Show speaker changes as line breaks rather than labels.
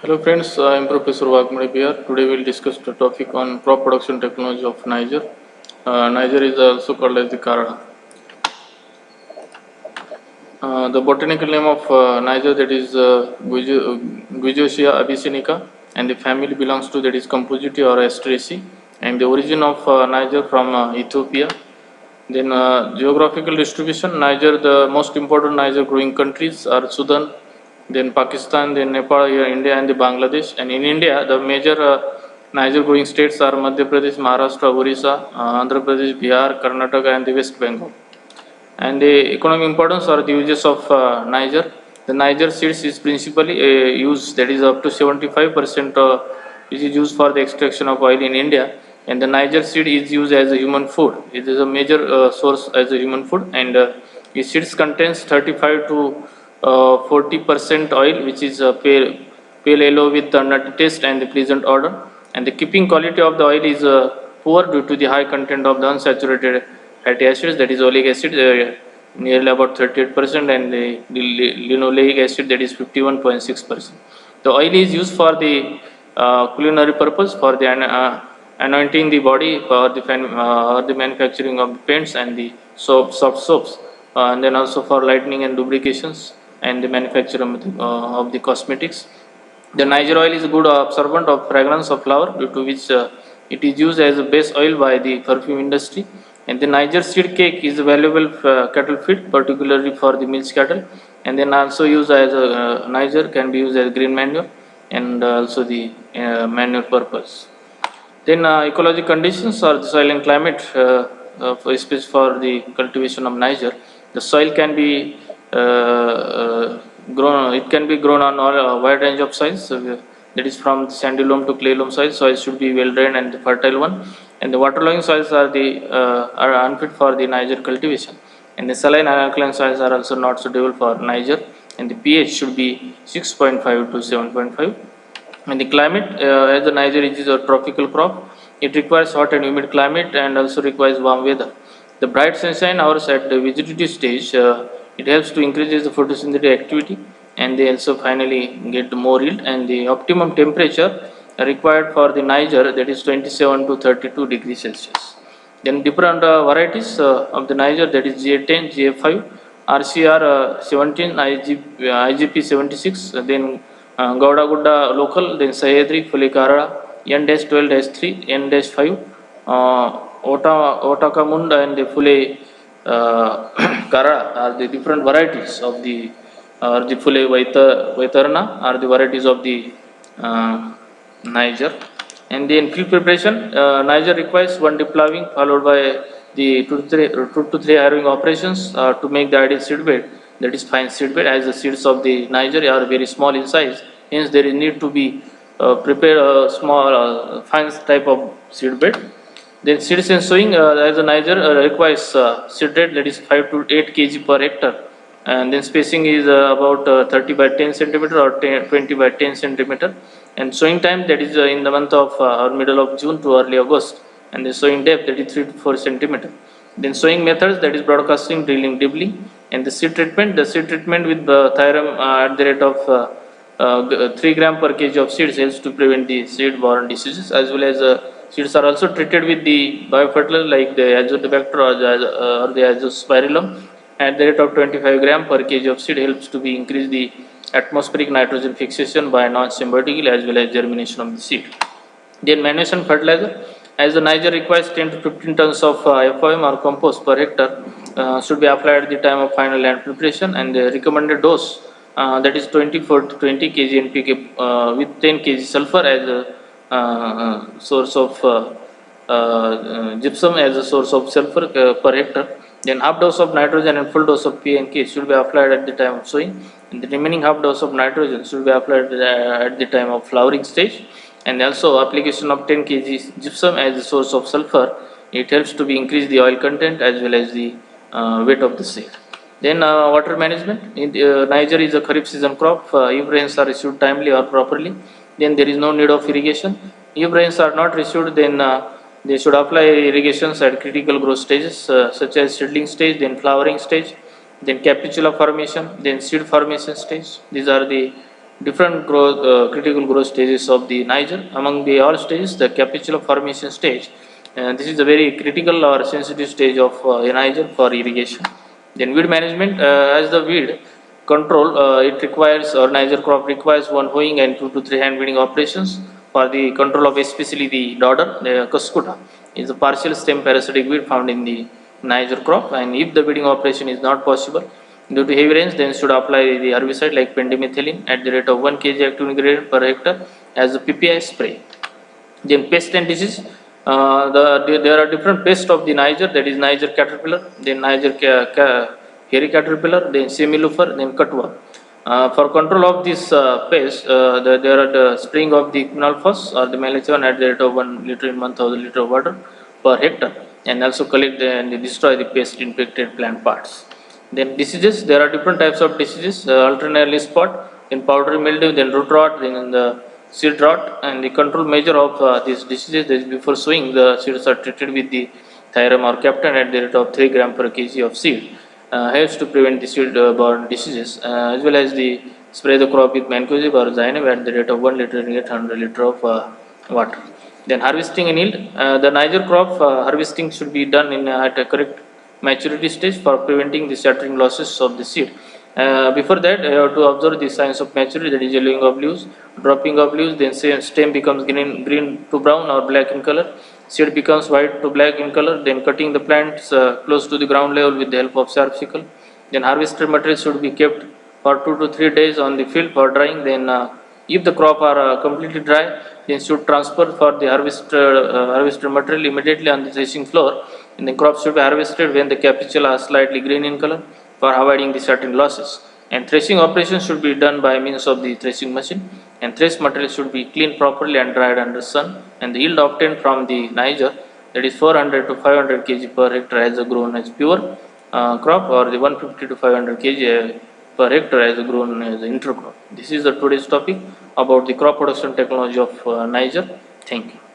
Hello friends, I am Professor Wagmare here. Today we will discuss the topic on crop production technology of Niger. Niger is also called as the Kerala. The botanical name of Niger, that is Guijosia abyssinica, and the family belongs to, that is, Compositae or Asteraceae, and the origin of Niger from Ethiopia. Then geographical distribution, Niger, the most important Niger growing countries are Sudan, then Pakistan, then Nepal, India and the Bangladesh. And in India, the major Niger growing states are Madhya Pradesh, Maharashtra, Orissa, Andhra Pradesh, Bihar, Karnataka and the West Bengal. And the economic importance or the uses of Niger. The Niger seeds is principally used, that is up to 75% which is used for the extraction of oil in India. And the Niger seed is used as a human food. It is a major source as a human food, and the seeds contains 35 to 40% oil, which is pale yellow with nutty taste and the pleasant odor. And the keeping quality of the oil is poor due to the high content of the unsaturated fatty acids, that is oleic acid, nearly about 38%, and the linoleic acid, that is 51.6%. The oil is used for the culinary purpose, for the anointing the body, for the manufacturing of the paints and the soft soaps, and then also for lightening and lubrications and the manufacture of the cosmetics. The Niger oil is a good absorbent of fragrance of flower, due to which it is used as a base oil by the perfume industry. And the Niger seed cake is a valuable cattle feed, particularly for the milch cattle. And then also used as a Niger can be used as green manure and also the manure purpose. Then ecologic conditions or the soil and climate, especially for the cultivation of Niger. The soil can be grown. It can be grown on a wide range of soils. That is from sandy loam to clay loam soil. Soil should be well drained and fertile one. And the waterlogging soils are unfit for the Niger cultivation. And the saline and alkaline soils are also not suitable for Niger. And the pH should be 6.5 to 7.5. And the climate, as the Niger is a tropical crop, it requires hot and humid climate and also requires warm weather. The bright sunshine hours at the vegetative stage, it helps to increase the photosynthetic activity, and they also finally get more yield. And the optimum temperature required for the Niger, that is 27 to 32 degrees Celsius. Then different varieties of the Niger, that is GA10, GA5, RCR 17, IGP 76, then Gauda Gudda local, then Sayedri, Fulikara, N-12-3, N-5, Otakamunda and the Fule Kara are the different varieties of the Fule Vaitarna are the varieties of the Niger. And the field preparation, Niger requires one dip ploughing followed by the 2 to 3 harrowing operations to make the ideal seed bed, that is fine seed bed, as the seeds of the Niger are very small in size. Hence, there is need to be prepare a small fine type of seed bed. Then seeds and sowing, as the Niger requires seed rate, that is 5 to 8 kg per hectare, and then spacing is about 30 by 10 centimeter or 20 by 10 centimeter. And sowing time, that is in the month of or middle of June to early August, and the sowing depth, that is 3 to 4 centimeter. Then sowing methods, that is broadcasting, drilling, dibbling. And the seed treatment with thiram at the rate of 3 gram per kg of seeds helps to prevent the seed borne diseases, as well as seeds are also treated with the biofertilizer like the azotobacter or the azospirillum at the rate of 25 gram per kg of seed helps to be increase the atmospheric nitrogen fixation by non-symbiotically, as well as germination of the seed. Then manuation fertilizer, as the Niger requires 10 to 15 tons of FOM or compost per hectare, should be applied at the time of final land preparation, and the recommended dose, that is 24 to 20 kg NPK with 10 kg sulfur as a source of gypsum as a source of sulfur per hectare. Then half dose of nitrogen and full dose of P and K should be applied at the time of sowing, and the remaining half dose of nitrogen should be applied at the time of flowering stage. And also application of 10 kg gypsum as a source of sulfur, it helps to be increase the oil content as well as the weight of the seed. Then water management. In Niger is a Kharif season crop. If rains are received timely or properly, then there is no need of irrigation. If rains are not received, then they should apply irrigations at critical growth stages such as seedling stage, then flowering stage, then capitula formation, then seed formation stage. These are the different growth, critical growth stages of the Niger. Among the all stages, the capitula formation stage, this is a very critical or sensitive stage of a Niger for irrigation. Then weed management, as the weed control, it requires, or Niger crop requires one hoeing and 2 to 3 hand weeding operations for the control of especially the dodder. The cuscuta is a partial stem parasitic weed found in the Niger crop, and if the weeding operation is not possible due to heavy rains, then should apply the herbicide like pendimethalin at the rate of 1 kg active ingredient per hectare as a PPI spray. Then pest and disease. There are different pests of the Niger, that is Niger caterpillar, then Niger hairy caterpillar, then semilufer, then cutworm. For control of this pest, there are the spraying of the quinalphos or the malathion at the rate of 1 liter in 1000 liter of water per hectare, and also collect and destroy the pest infected plant parts. Then diseases, there are different types of diseases, alternately spot, then powdery mildew, then root rot, then the seed rot, and the control measure of these diseases is before sowing, the seeds are treated with the thiram or captain at the rate of 3 gram per kg of seed. Helps to prevent the seed borne diseases, as well as the spray the crop with mancozeb or zineb at the rate of 1 liter in 800 liter of water. Then harvesting and yield, the Niger crop harvesting should be done at a correct maturity stage for preventing the shattering losses of the seed. Before that, you have to observe the signs of maturity, that is yellowing of leaves, dropping of leaves, then stem becomes green to brown or black in color, seed becomes white to black in color, then cutting the plants close to the ground level with the help of sharp sickle. Then harvested material should be kept for 2 to 3 days on the field for drying. Then if the crop are completely dry, then should transfer for the harvested material immediately on the threshing floor, and the crop should be harvested when the capitula are slightly green in color for avoiding the certain losses. And threshing operation should be done by means of the threshing machine, and thresh material should be cleaned properly and dried under sun. And the yield obtained from the Niger, that is 400 to 500 kg per hectare as a grown as pure crop, or the 150 to 500 kg per hectare as a grown as intercrop. This is the today's topic about the crop production technology of Niger. Thank you.